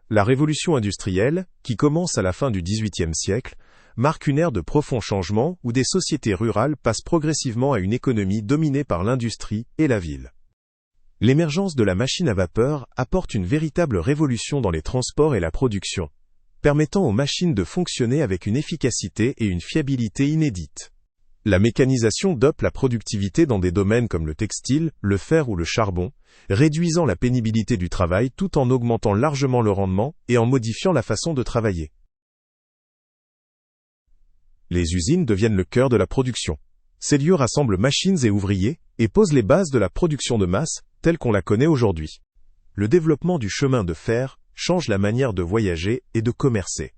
La révolution industrielle, qui commence à la fin du XVIIIe siècle, marque une ère de profonds changements où des sociétés rurales passent progressivement à une économie dominée par l'industrie et la ville. L'émergence de la machine à vapeur apporte une véritable révolution dans les transports et la production, permettant aux machines de fonctionner avec une efficacité et une fiabilité inédites. La mécanisation dope la productivité dans des domaines comme le textile, le fer ou le charbon, réduisant la pénibilité du travail tout en augmentant largement le rendement et en modifiant la façon de travailler. Les usines deviennent le cœur de la production. Ces lieux rassemblent machines et ouvriers et posent les bases de la production de masse telle qu'on la connaît aujourd'hui. Le développement du chemin de fer change la manière de voyager et de commercer.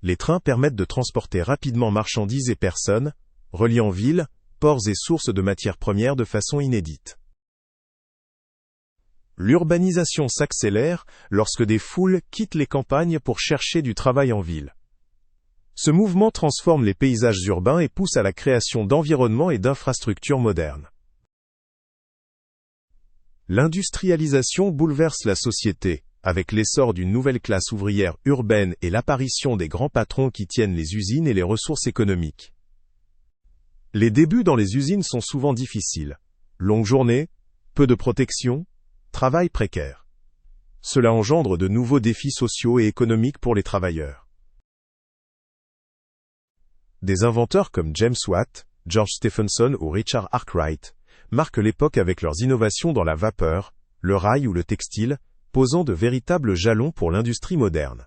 Les trains permettent de transporter rapidement marchandises et personnes, reliant villes, ports et sources de matières premières de façon inédite. L'urbanisation s'accélère lorsque des foules quittent les campagnes pour chercher du travail en ville. Ce mouvement transforme les paysages urbains et pousse à la création d'environnements et d'infrastructures modernes. L'industrialisation bouleverse la société, avec l'essor d'une nouvelle classe ouvrière urbaine et l'apparition des grands patrons qui tiennent les usines et les ressources économiques. Les débuts dans les usines sont souvent difficiles. Longues journées, peu de protection, travail précaire. Cela engendre de nouveaux défis sociaux et économiques pour les travailleurs. Des inventeurs comme James Watt, George Stephenson ou Richard Arkwright marquent l'époque avec leurs innovations dans la vapeur, le rail ou le textile, posant de véritables jalons pour l'industrie moderne.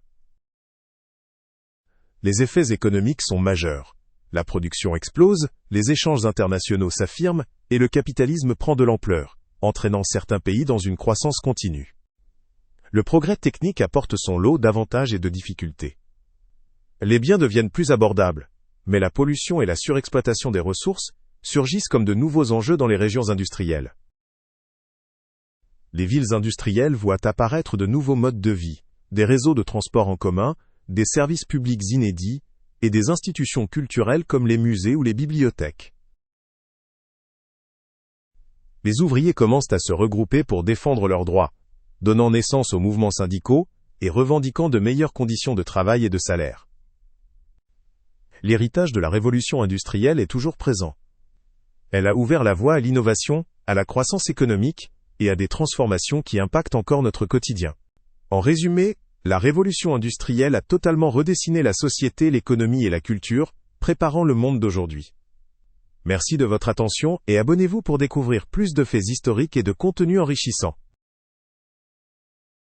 Les effets économiques sont majeurs. La production explose, les échanges internationaux s'affirment, et le capitalisme prend de l'ampleur, entraînant certains pays dans une croissance continue. Le progrès technique apporte son lot d'avantages et de difficultés. Les biens deviennent plus abordables, mais la pollution et la surexploitation des ressources surgissent comme de nouveaux enjeux dans les régions industrielles. Les villes industrielles voient apparaître de nouveaux modes de vie, des réseaux de transport en commun, des services publics inédits, et des institutions culturelles comme les musées ou les bibliothèques. Les ouvriers commencent à se regrouper pour défendre leurs droits, donnant naissance aux mouvements syndicaux et revendiquant de meilleures conditions de travail et de salaire. L'héritage de la révolution industrielle est toujours présent. Elle a ouvert la voie à l'innovation, à la croissance économique et à des transformations qui impactent encore notre quotidien. En résumé, la révolution industrielle a totalement redessiné la société, l'économie et la culture, préparant le monde d'aujourd'hui. Merci de votre attention et abonnez-vous pour découvrir plus de faits historiques et de contenus enrichissants.